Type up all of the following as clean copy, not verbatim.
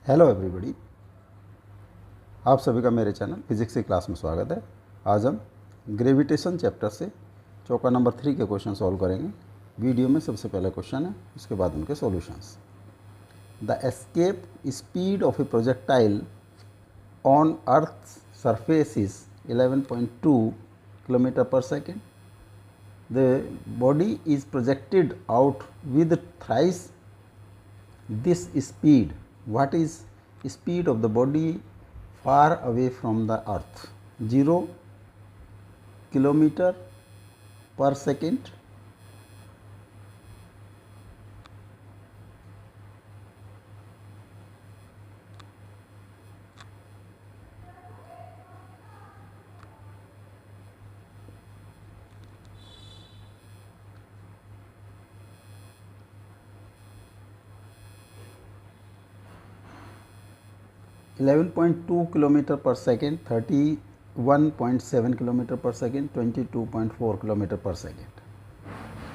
Hello everybody, आप सभी का मेरे चैनल फिजिक्स की क्लास में स्वागत है। आज हम ग्रेविटेशन चैप्टर से चौका नंबर 3 के क्वेश्चन सॉल्व करेंगे। वीडियो में सबसे पहला क्वेश्चन है, उसके बाद उनके solutions. The escape speed of A projectile on earth surface is 11.2 kilometre पर second. The body is projected out with thrice this speed. What is speed of the body far away from the earth? 0 kilometer per second, 11.2 kilometer per second, 31.7 kilometer per second, 22.4 kilometer per second.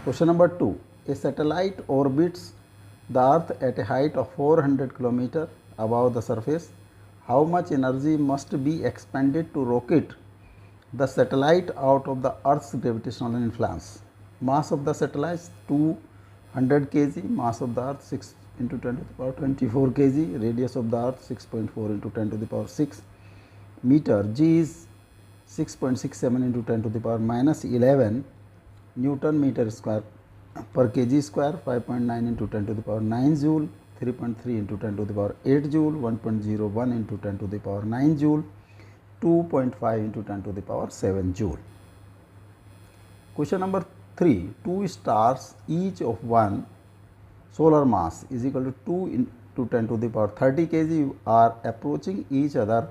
Question number 2. A satellite orbits the earth at a height of 400 kilometer above the surface. How much energy must be expended to rocket the satellite out of the earth's gravitational influence? Mass of the satellite 200 kg, mass of the earth 6 into 10 to the power 24 kg, radius of the earth 6.4 into 10 to the power 6 meter, g is 6.67 into 10 to the power minus 11 Newton meter square per kg square, 5.9 into 10 to the power 9 joule, 3.3 into 10 to the power 8 joule, 1.01 into 10 to the power 9 joule, 2.5 into 10 to the power 7 joule. Question number 3. Two stars each of one solar mass is equal to 2 into 10 to the power 30 kg are approaching each other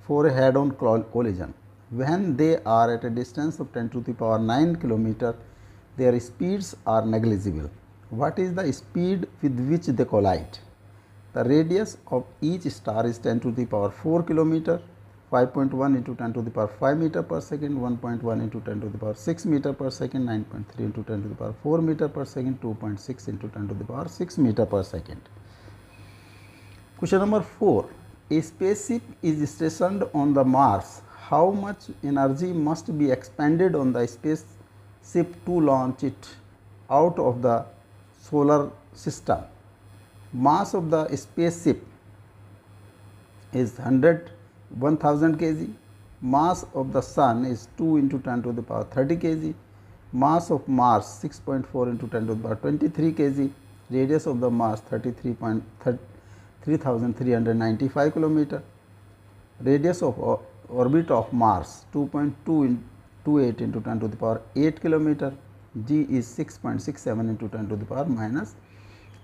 for a head-on collision. When they are at a distance of 10 to the power 9 kilometer, their speeds are negligible. What is the speed with which they collide? The radius of each star is 10 to the power 4 kilometer, 5.1 into 10 to the power 5 meter per second, 1.1 into 10 to the power 6 meter per second, 9.3 into 10 to the power 4 meter per second, 2.6 into 10 to the power 6 meter per second. Question number 4. A spaceship is stationed on the Mars. How much energy must be expended on the spaceship to launch it out of the solar system? Mass of the spaceship is 1000 kg, mass of the sun is 2 into 10 to the power 30 kg, mass of Mars 6.4 into 10 to the power 23 kg, radius of the Mars 3395 kilometer, radius of orbit of Mars 2.228 into 10 to the power 8 kilometer, g is 6.67 into 10 to the power minus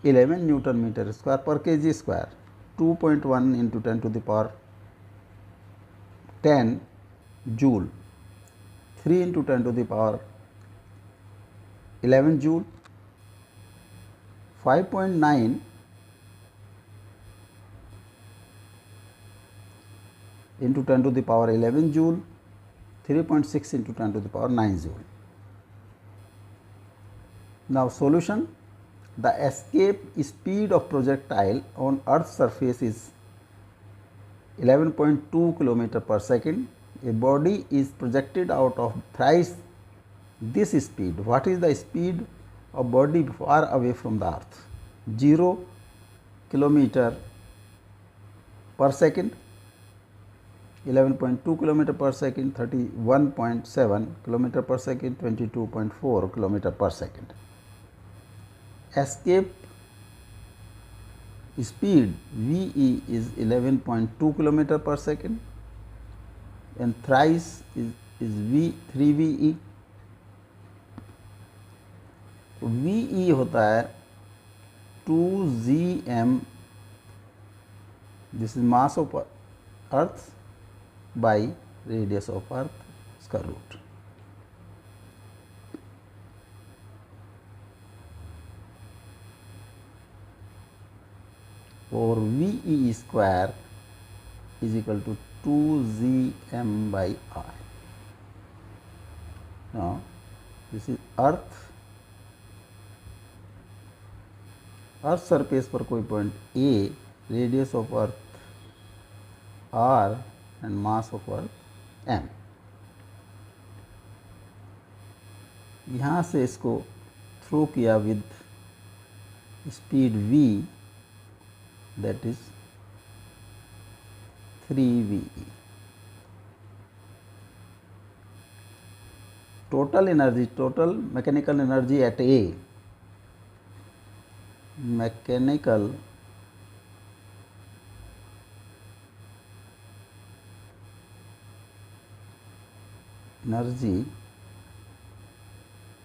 11 Newton meter square per kg square, 2.1 into 10 to the power 10 joule, 3 into 10 to the power 11 joule, 5.9 into 10 to the power 11 joule, 3.6 into 10 to the power 9 joule. Now solution. The escape speed of projectile on Earth's surface is 11.2 kilometer per second. A body is projected out of thrice this speed. What is the speed of body far away from the earth? 0 kilometer per second, 11.2 kilometer per second, 31.7 kilometer per second, 22.4 kilometer per second. Escape speed VE is 11.2 kilometer per second and thrice is V 3VE. VE होता है 2gm, this is mass of earth by radius of earth square root. Or VE square is equal to 2gm by r. Now this is earth surface पर कोई point A radius of earth r and mass of earth m। यहाँ से इसको throw किया with speed v, that is 3ve। total energy, total mechanical energy at A, mechanical energy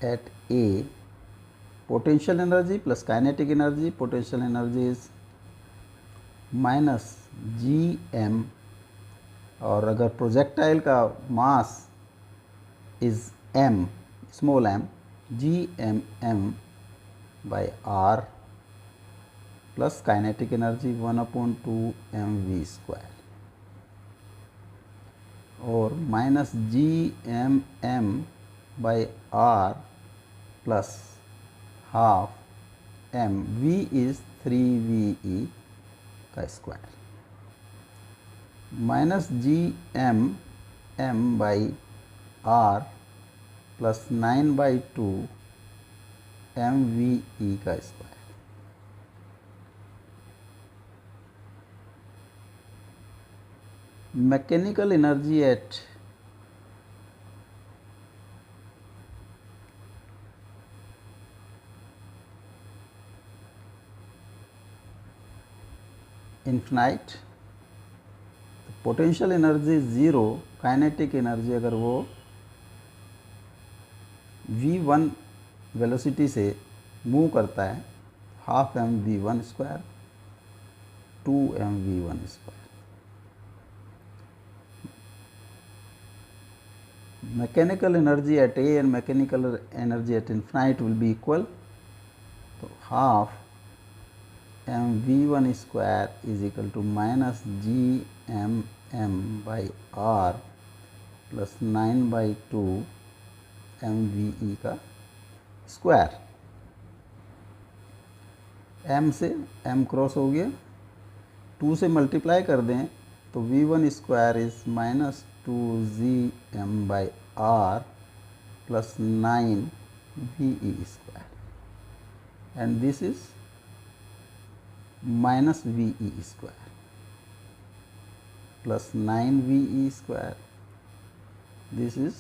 at A, potential energy plus kinetic energy, potential energy is minus ji M, और अगर projectile का mass is M, small M, G M M by are plus kinetic energy 1/2 mv², और minus G M M by are plus half M, V is 3ve का square, minus G M M by are plus 9/2 mve का square. Mechanical energy at infinite, potential energy zero, kinetic energy अगर वो v1 velocity से move करता है, half M v one square, 2mv1²। Mechanical energy at a and mechanical energy at infinite will be equal, तो half mv1² is equal to minus G M M by are plus 9/2 mve का square. m से m cross हो गया, 2 से multiply कर दें तो v1² is minus 2gm by are plus 9ve² and this is minus ve² plus 9ve², this is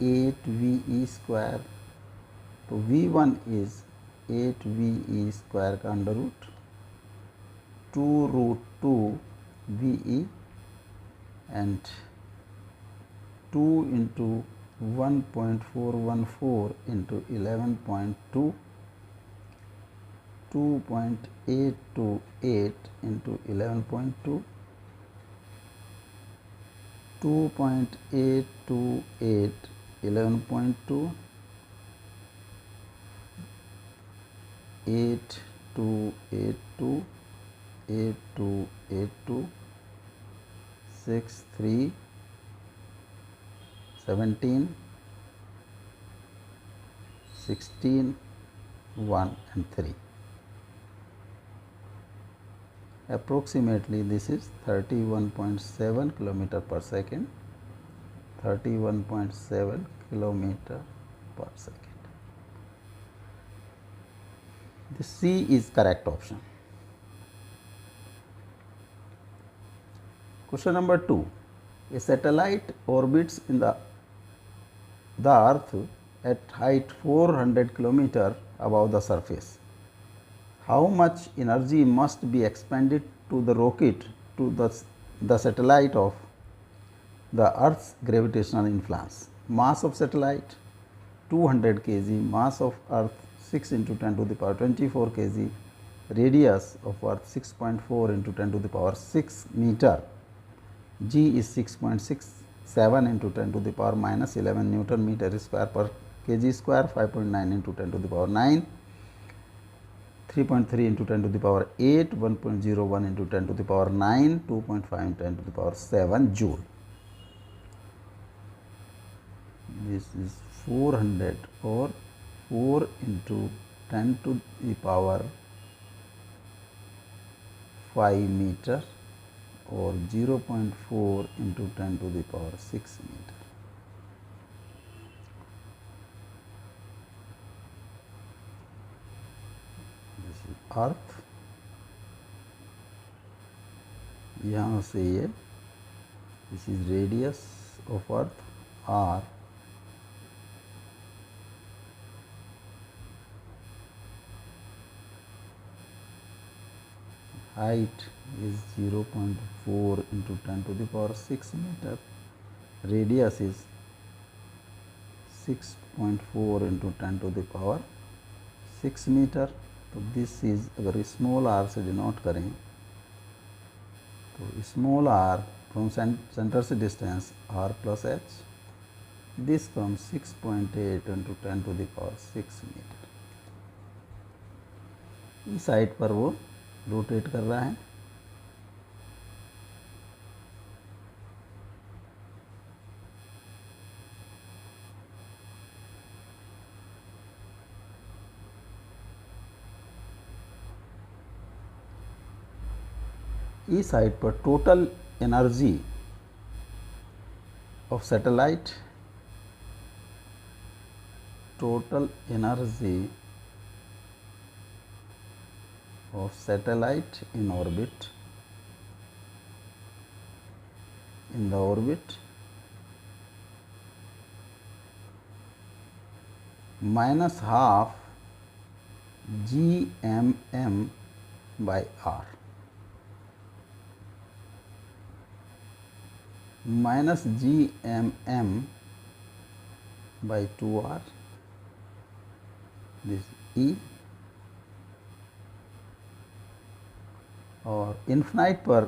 8ve², तो v1 is 8ve² का under root 2√2ve and 2 into 1.414 into 11.2, 2.828 into 11.2, 2.828 11.2, 8282 8282 6 3 17 16 1 and 3. Approximately this is 31.7 kilometer per second, 31.7 kilometer per second. The C is correct option. Question number 2. A satellite orbits in the earth at height 400 kilometer above the surface. How much energy must be expended to the rocket to the satellite of the Earth's gravitational influence? Mass of satellite 200 kg, mass of Earth 6 into 10 to the power 24 kg, radius of Earth 6.4 into 10 to the power 6 meter, g is 6.67 into 10 to the power minus 11 Newton meter square per kg square, 5.9 into 10 to the power 9, 3.3 into 10 to the power 8, 1.01 into 10 to the power 9, 2.5 into 10 to the power 7 joule. This is 400 or 4 into 10 to the power 5 meter or 0.4 into 10 to the power 6 meter. This is Earth. यहाँ से ये this is radius of Earth R. Height is 0.4 into 10 to the power 6 meter. Radius is 6.4 into 10 to the power 6 meter. तो this is, अगर small R से denote करें तो small R from centre से distance R plus H, this come 6.8 into 10 to the power 6 metre. इस side पर वो rotate कर रहा है. इस साइड पर total energy of satellite, total energy of satellite in orbit, in the orbit, minus half GMM by R, minus GMM by 2R, this E. और infinite पर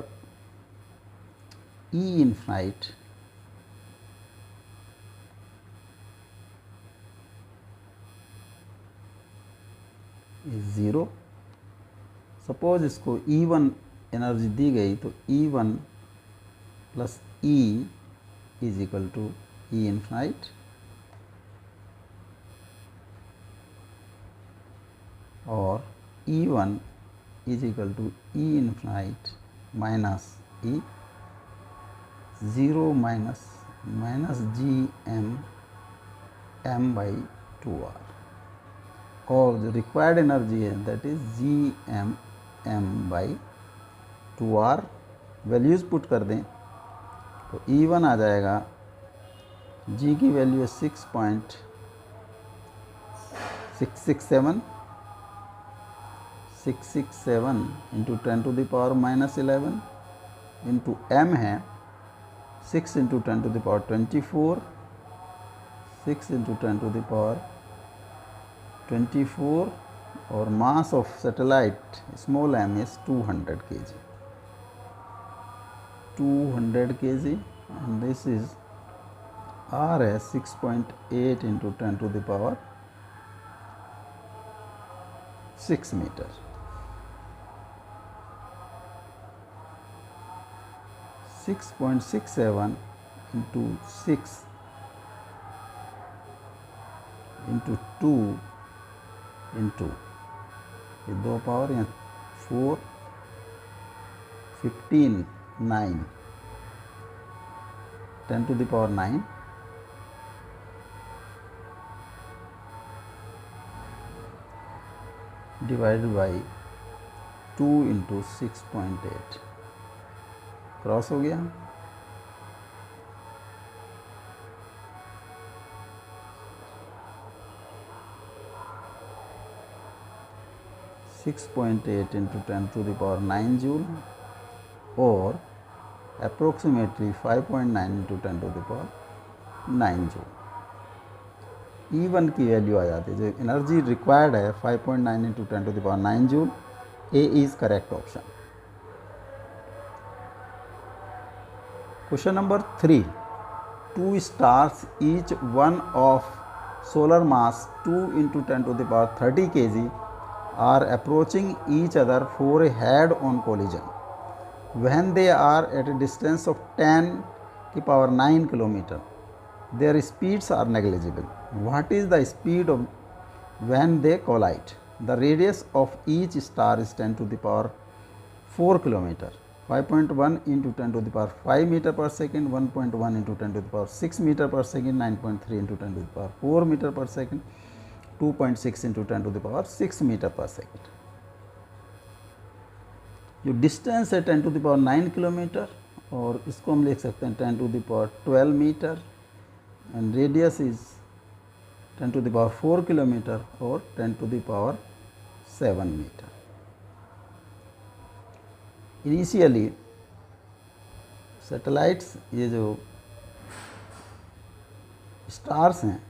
ई इन्फिनाइट इज 0. सपोज इसको E1 एनर्जी दी गई तो E1 plus E is equal to E infinite, और E1 is equal to E infinite minus E, 0 minus G M by 2R, और जो required energy है that is G M by 2R. Values put कर दें तो E1 आ जाएगा, G की value है 6.667 into 10 to the power minus 11 into M है 6 into 10 to the power 24, 6 into 10 to the power 24, और mass of satellite small m is 200 kg, 200 kg, and this is R है 6.8 into 10 to the power 6 metre. 6.67 into 6 into 2 into ये दो power यहाँ 4, 15, 9, 10 to the power 9, divided by 2 into 6.8. क्रॉस हो गया. (6.8 into 10 to the power 9 joule, और approximately 5.9 into 10 to the power 9 joule. E1 की value आ जाती है, जो एनर्जी रिक्वायर्ड है 5.9 into 10 to the power 9 joule. A is correct option. Question number 3. Two stars, each one of solar mass 2 into 10 to the power 30 kg, are approaching each other for a head-on collision. When they are at a distance of 10 to the power 9 km, their speeds are negligible. What is the speed of when they collide? The radius of each star is 10 to the power 4 kilometer. 5.1 into 10 to the power 5 meter per second, 1.1 into 10 to the power 6 meter per second, 9.3 into 10 to the power 4 meter per second, 2.6 into 10 to the power 6 meter per second. जो distance है 10 to the power 9 kilometre, और इसको हम लिख सकते हैं 10 to the power 12 metre, and radius is 10 to the power 4 kilometre और 10 to the power 7 metre. Initially satellites, ये जो स्टार्स हैं,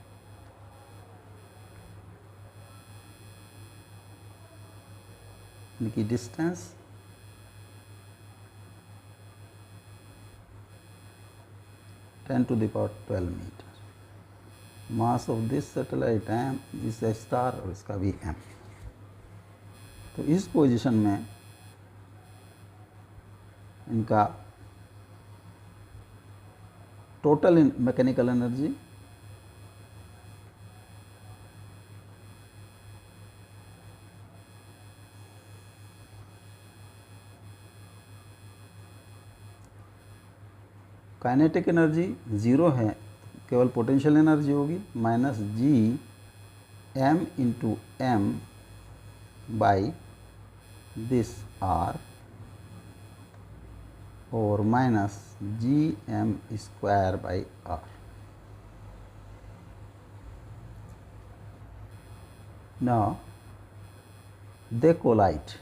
इनकी distance 10 to the power 12 metre. Mass of this satellite M, इस स्टार और इसका भी एम. तो इस पोजीशन में इनका total mechanical energy kinetic energy zero है, केवल पोटेंशियल एनर्जी होगी minus ji M into M by this R, और minus ji M square by R. Now they collide.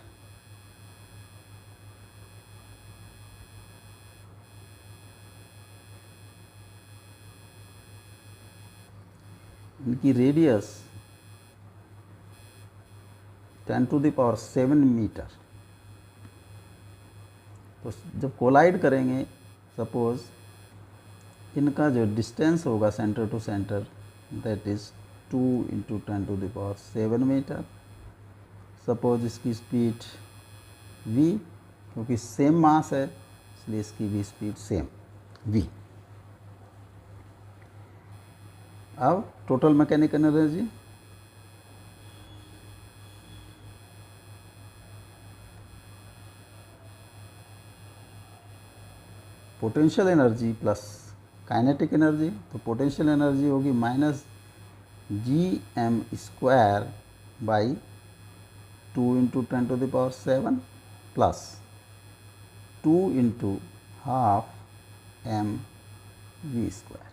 इनकी radius 10 to the power 7 metre. तो जब collide करेंगे, suppose इनका जो डिस्टेंस होगा centre to centre, that is 2 into 10 to the power 7 metre. Suppose इसकी speed v, क्योंकि सेम मास है इसलिए इसकी भी स्पीड सेम v. अब total mechanical energy potential energy plus kinetic energy. तो पोटेंशियल एनर्जी होगी minus ji M square by 2 into 10 to the power 7 plus 2 into half M V square.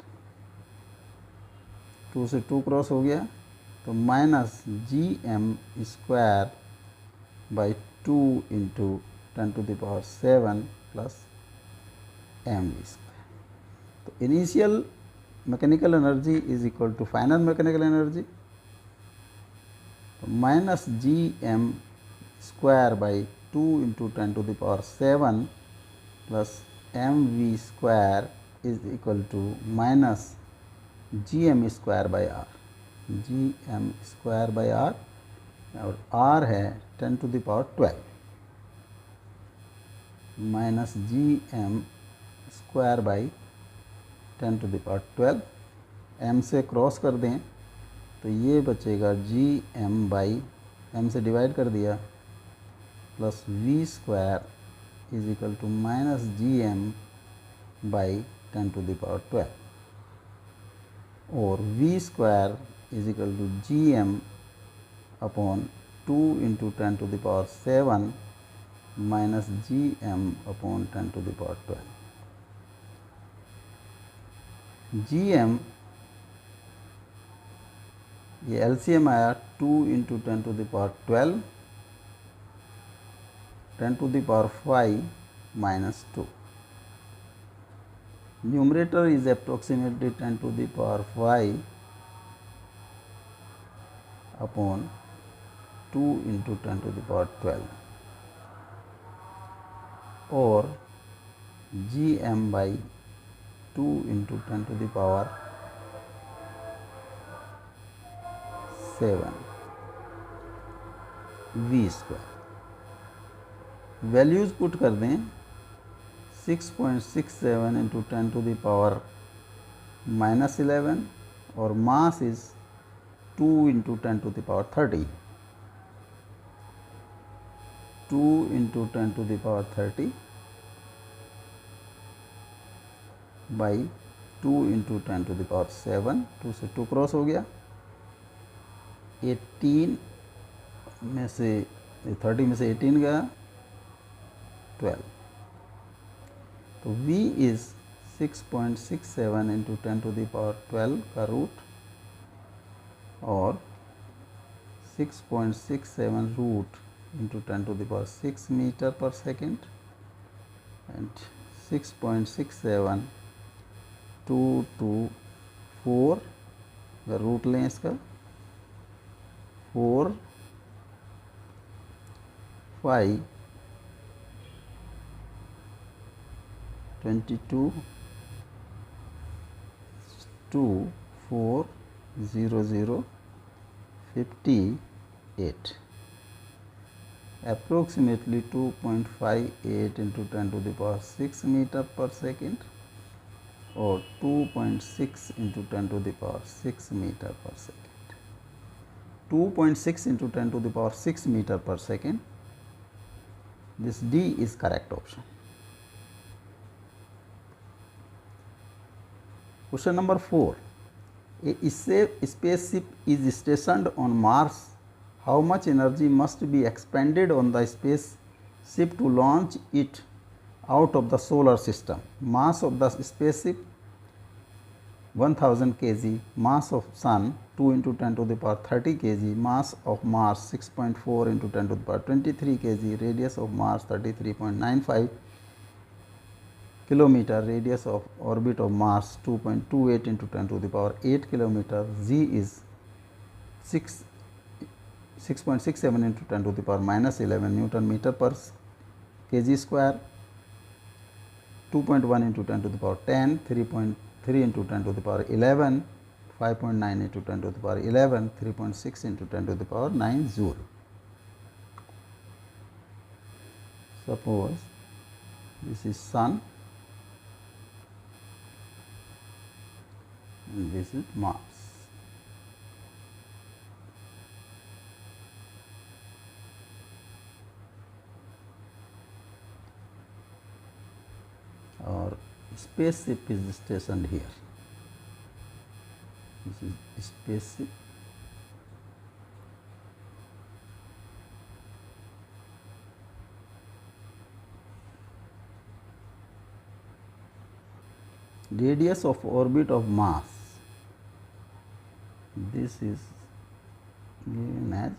2 से 2 cross हो गया, तो minus ji M square by 2 into 10 to the power 7 plus M V square. तो initial mechanical energy is equal to final mechanical energy, तो minus ji M square by 2 into 10 to the power 7 plus M V square is equal to minus ji M square by R. G M square by R, और R है 10 to the power 12 minus ji M square by 10 to the power 12. M से cross कर दें तो ये बचेगा G M by M से divide कर दिया, plus V square is equal to minus ji M by 10 to the power 12, और v square is equal to ji M upon 2 into 10 to the power 7 minus ji M upon 10 to the power 12. G M, ये LCM आया 2 into 10 to the power 12, 10 to the power 5 minus 2. Numerator is approximately 10 to the power 5 upon 2 into 10 to the power 12, और gm by 2 into 10 to the power 7 v square. Values put कर दें 6.67 into 10 to the power minus 11, और mass is 2 into 10 to the power 30. 2 into 10 to the power 30 by 2 into 10 to the power 7, 2 से 2 cross हो गया, 18 में से 30 में से 18 गया, 12, तो v is 6.67 into 10 to the power 12 का रूट और 6.67 root into 10 to the power 6 meter per second and 6.67 2 to 4 अगर रूट लें इसका 4 5 22 2 4 0 0 58 approximately 2.58 into 10 to the power 6 meter per second or 2.6 into 10 to the power 6 meter per second. 2.6 into 10 to the power 6 meter per second. This D is correct option. Question number 4. A spaceship is stationed on Mars. How much energy must be expended on the spaceship to launch it out of the solar system? Mass of the spaceship 1000 kg, mass of Sun 2 into 10 to the power 30 kg, mass of Mars 6.4 into 10 to the power 23 kg, radius of Mars 33.95 kilometer, radius of orbit of Mars 2.28 into 10 to the power 8 kilometer, z is 6.67 into 10 to the power minus 11 Newton meter per kg square, 2.1 into 10 to the power 10, 3.3 into 10 to the power 11, 5.9 into 10 to the power 11, 3.6 into 10 to the power 9 joule. Suppose this is Sun and this is Mars. Our spaceship is stationed here. This is spaceship. Radius of orbit of Mars. This is given as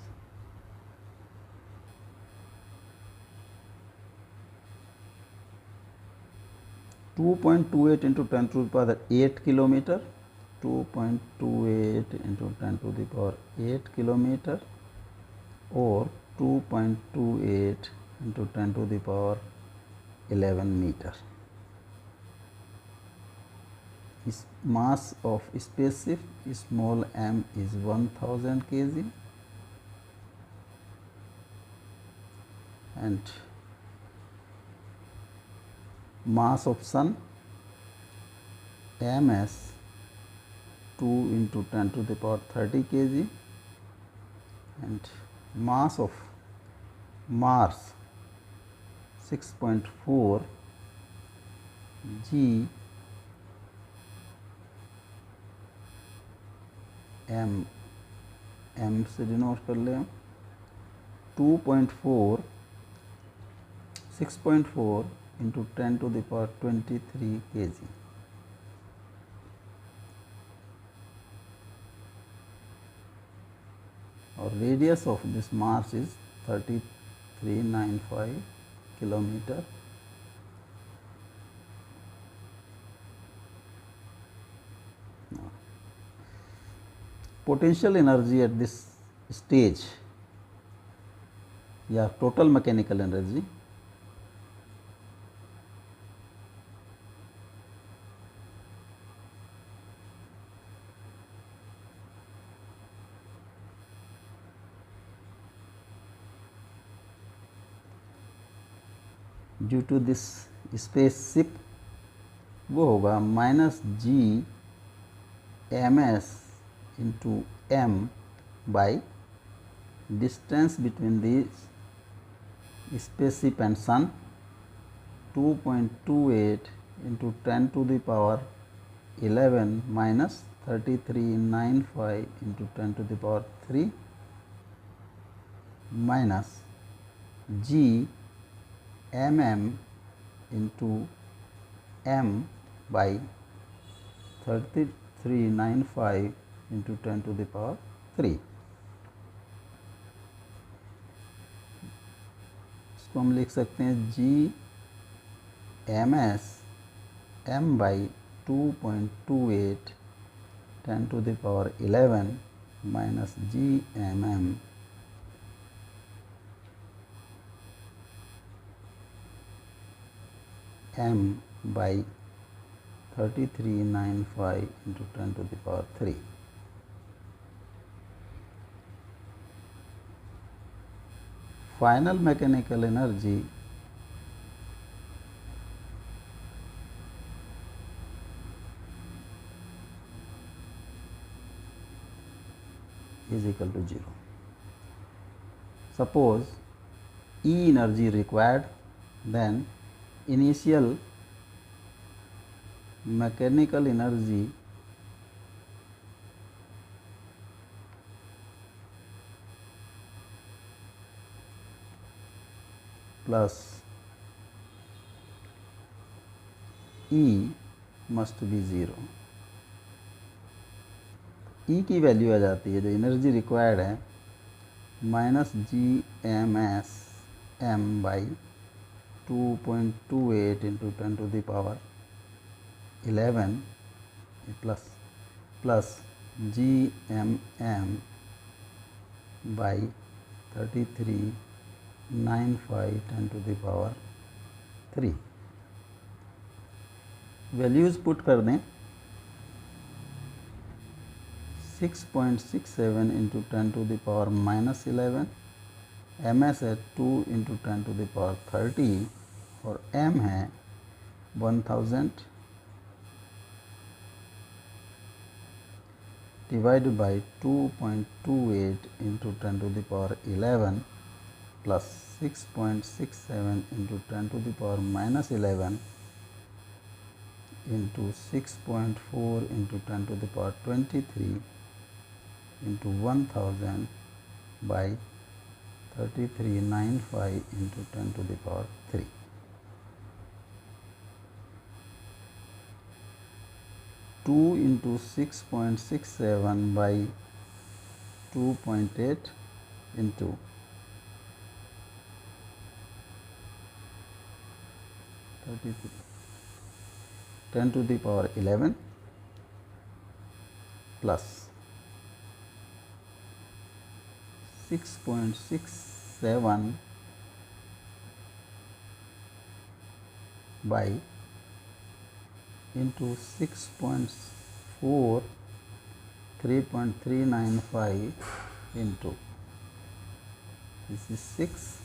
2.28 into 10 to the power 8 kilometer, 2.28 into 10 to the power 8 kilometer or 2.28 into 10 to the power 11 meter. Mass of spaceship small m is 1000 kg and mass of Sun ms 2 into 10 to the power 30 kg and mass of Mars 6.4 g m से denote कर लें 2.4 6.4 into 10 to the power 23 kg. Our radius of this Mars is 3395 kilometer. Potential energy at this stage या total mechanical energy due to this spaceship वो होगा minus ji M S into M by distance between this spaceship and sun, 2.28 into 10 to the power 11 minus 3395 into 10 to the power 3 minus G into m by 3395 into 10 to the power 3. इसको हम लिख सकते हैं G ms m by 2.28 10 to the power 11 minus G m by 3395 into 10 to the power 3. Final mechanical energy is equal to 0. Suppose E energy required, then initial mechanical energy plus E must be 0. E की value आ जाती है जो energy required है minus ji M S M by 2.28 into 10 to the power 11 plus G M by 3395 10 to the power 3. Values put कर दें 6.67 into 10 to the power minus 11, ms है 2 into 10 to the power 30 और m है 1000 divided by 2.28 into 10 to the power 11 plus 6.67 into 10 to the power minus 11 into 6.4 into 10 to the power 23 into 1000 by 3395 into 10 to the power 3. Two into 6.67 by 2.8 into 33 10 to the power 11 plus 6.67 by into 6.4 3.395 into this is 6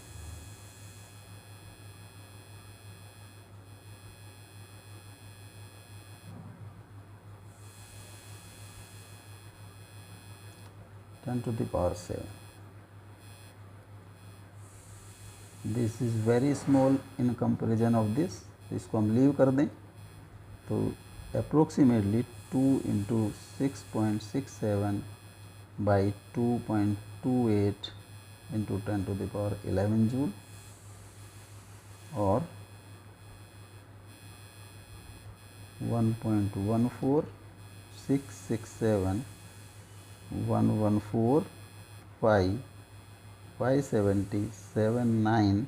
10 to the power 7. This is very small in comparison of this. इसको हम leave कर दें तो approximately 2 into 6.67 by 2.28 into 10 to the power 11 joule or 1.14667 114 570 790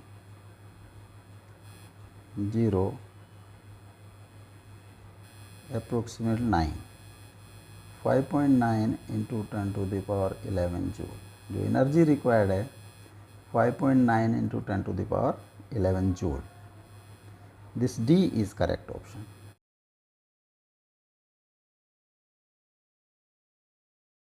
approximate 9 5.9 into 10 to the power 11 joule. जो energy required है 5.9 into 10 to the power 11 joule. This D is correct option.